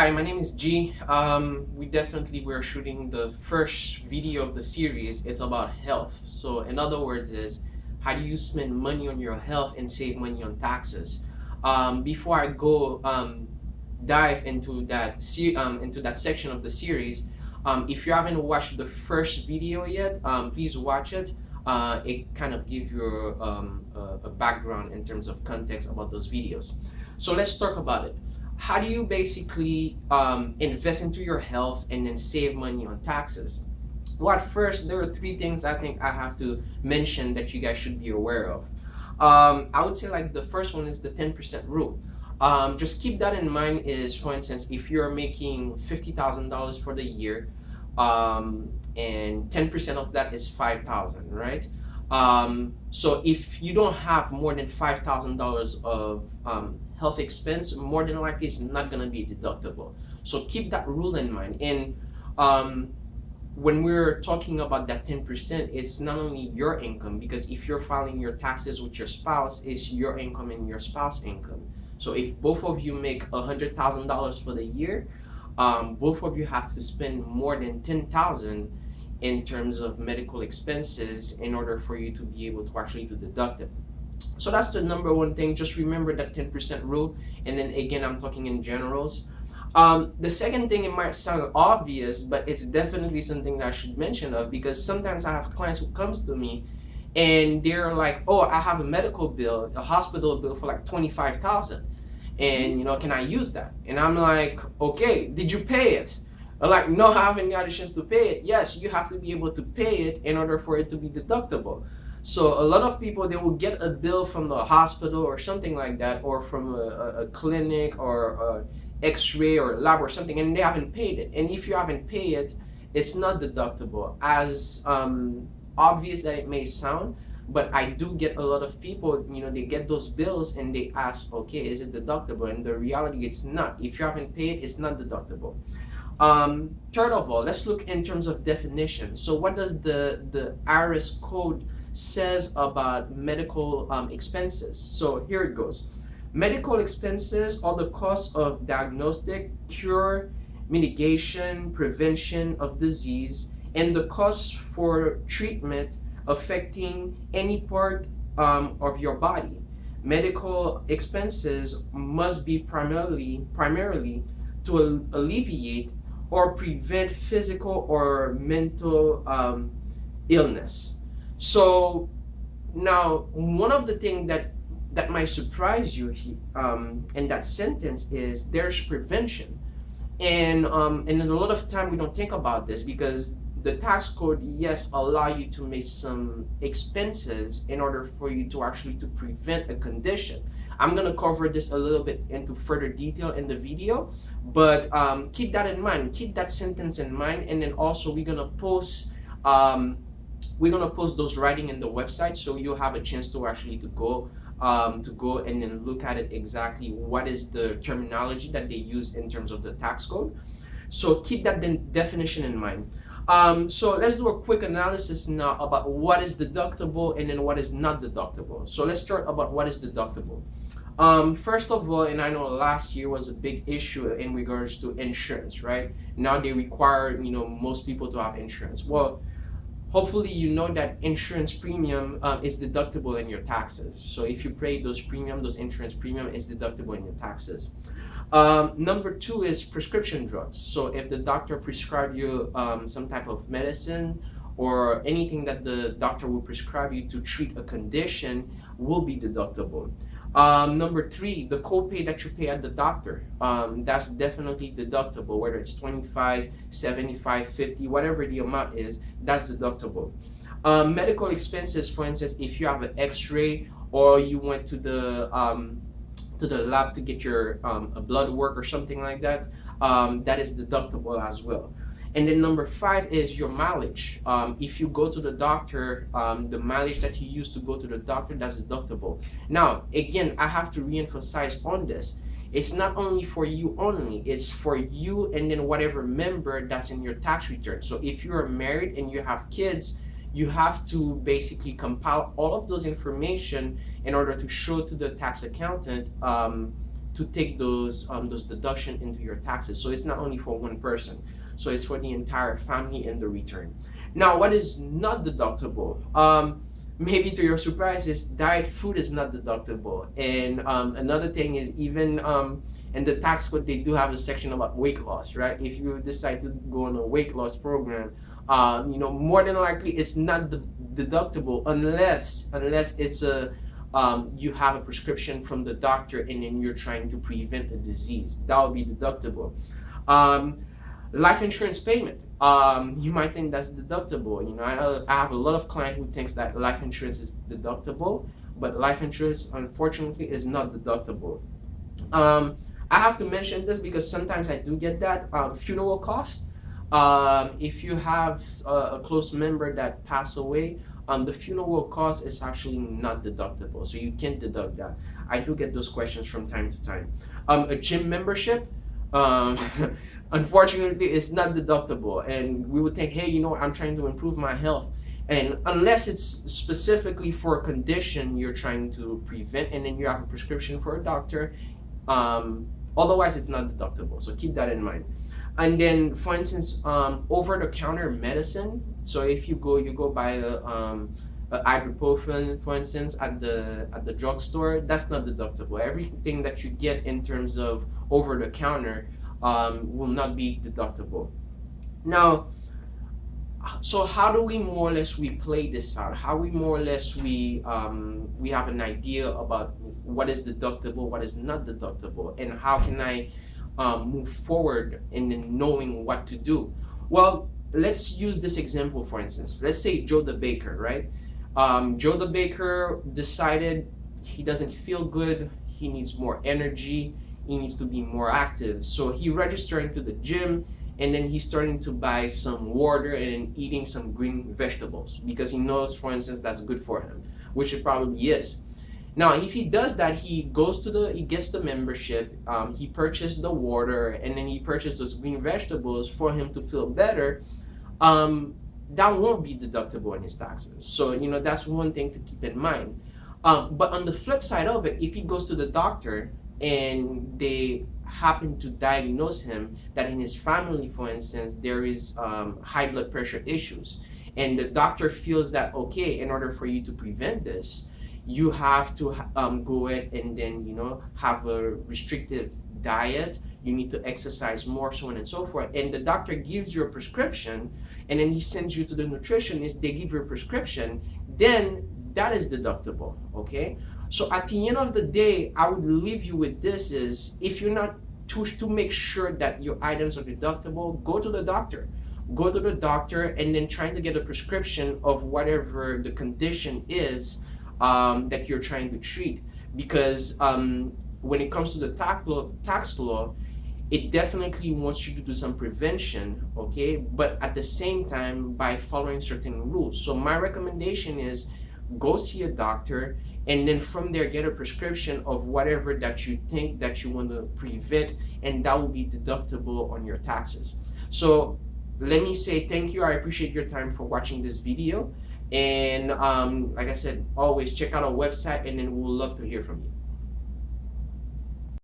Hi, my name is G. We're shooting the first video of the series. It's about health. So, in other words, is how do you spend money on your health and save money on taxes? Before I go dive into that section of the series, if you haven't watched the first video yet, please watch it. It kind of gives you a background in terms of context about those videos. So let's talk about it. How do you basically invest into your health and then save money on taxes? Well, at first, there are three things I think I have to mention that you guys should be aware of. I would say like the first one is the 10% rule. Just keep that in mind is, for instance, if you're making $50,000 for the year, and 10% of that is 5,000, right? So if you don't have more than $5,000 of health expense, more than likely it's not gonna be deductible. So keep that rule in mind. And um, when we're talking about that 10%, it's not only your income, because if you're filing your taxes with your spouse, it's your income and your spouse income. So if both of you make $100,000 for the year, both of you have to spend more than 10,000 in terms of medical expenses in order for you to be able to actually to deduct it. So that's the number one thing. Just remember that 10% rule. And then again, I'm talking in generals. The second thing, it might sound obvious, but it's definitely something that I should mention of, because sometimes I have clients who comes to me and they're like, "Oh, I have a medical bill, a hospital bill for like 25,000, and can I use that?" And I'm like, "Okay, did you pay it?" I'm like, "No, I haven't got a chance to pay it." Yes, you have to be able to pay it in order for it to be deductible. So a lot of people, they will get a bill from the hospital or something like that, or from a clinic or X-ray or lab or something, and they haven't paid it. And if you haven't paid it, it's not deductible. As obvious that it may sound, but I do get a lot of people, they get those bills and they ask, "Okay, is it deductible?" And the reality, it's not. If you haven't paid, it's not deductible. Third of all, let's look in terms of definition. So what does the IRS code says about medical expenses? So here it goes. Medical expenses are the cost of diagnostic, cure, mitigation, prevention of disease, and the cost for treatment affecting any part of your body. Medical expenses must be primarily to alleviate or prevent physical or mental illness. So now, one of the things that might surprise you in that sentence is there's prevention. And a lot of time we don't think about this, because the tax code, yes, allow you to make some expenses in order for you to actually to prevent a condition. I'm going to cover this a little bit into further detail in the video, but keep that in mind, keep that sentence in mind. And then also um, we're gonna post those writing in the website, so you'll have a chance to actually to go and then look at it exactly what is the terminology that they use in terms of the tax code. So keep that definition in mind. So let's do a quick analysis now about what is deductible and then what is not deductible. So let's start about what is deductible. First of all, and I know last year was a big issue in regards to insurance, right? Now they require, most people to have insurance. Well, hopefully you know that insurance premium is deductible in your taxes. So if you pay those insurance premium is deductible in your taxes. Number two is prescription drugs. So if the doctor prescribe you some type of medicine or anything that the doctor will prescribe you to treat a condition will be deductible. Number three, the copay that you pay at the doctor, that's definitely deductible, whether it's 25, 75, 50, whatever the amount is, that's deductible. Medical expenses, for instance, if you have an x-ray or you went to the lab to get your a blood work or something like that, that is deductible as well. And then number five is your mileage. If you go to the doctor, the mileage that you use to go to the doctor, that's deductible. Now, again, I have to reemphasize on this. It's not only for you only, it's for you and then whatever member that's in your tax return. So if you are married and you have kids, you have to basically compile all of those information in order to show to the tax accountant to take those deduction into your taxes. So it's not only for one person, so it's for the entire family in the return. Now, what is not deductible? Maybe to your surprise, is diet food is not deductible. And another thing is, even in the tax code, they do have a section about weight loss, right? If you decide to go on a weight loss program, more than likely it's not deductible unless it's a you have a prescription from the doctor and then you're trying to prevent a disease. That would be deductible. Um, Life insurance payment. You might think that's deductible. I have a lot of clients who thinks that life insurance is deductible, but life insurance, unfortunately, is not deductible. Um, I have to mention this because sometimes I do get that funeral cost. If you have a close member that passed away, the funeral cost is actually not deductible, so you can't deduct that. I do get those questions from time to time. A gym membership, um, unfortunately, it's not deductible, and we would think, hey, I'm trying to improve my health, and unless it's specifically for a condition you're trying to prevent, and then you have a prescription for a doctor, um, otherwise it's not deductible. So keep that in mind. And then, for instance, over-the-counter medicine. So if you go buy a ibuprofen, for instance, at the drugstore, that's not deductible. Everything that you get in terms of over-the-counter will not be deductible. Now, so how do we more or less we play this out? How we more or less we have an idea about what is deductible, what is not deductible, and how can I move forward in knowing what to do? Well, let's use this example, for instance. Let's say Joe the baker, right? Joe the baker decided he doesn't feel good, he needs more energy, he needs to be more active. So he registered into the gym, and then he's starting to buy some water and eating some green vegetables because he knows, for instance, that's good for him, which it probably is. Now, if he does that, he gets the membership, he purchased the water, and then he purchased those green vegetables for him to feel better. Um, that won't be deductible in his taxes. So, that's one thing to keep in mind. But on the flip side of it, if he goes to the doctor and they happen to diagnose him that in his family, for instance, there is high blood pressure issues, and the doctor feels that, okay, in order for you to prevent this, you have to go ahead and then have a restrictive diet, you need to exercise more, so on and so forth, and the doctor gives you a prescription, and then he sends you to the nutritionist, they give you a prescription, then that is deductible. Okay, so at the end of the day, I would leave you with this: is if you're not to make sure that your items are deductible, go to the doctor. Go to the doctor and then try to get a prescription of whatever the condition is that you're trying to treat. Because when it comes to the tax law, it definitely wants you to do some prevention, okay? But at the same time, by following certain rules. So my recommendation is go see a doctor, and then from there get a prescription of whatever that you think that you want to prevent, and that will be deductible on your taxes. So let me say thank you. I appreciate your time for watching this video, and like I said, always check out our website, and then we'll love to hear from you.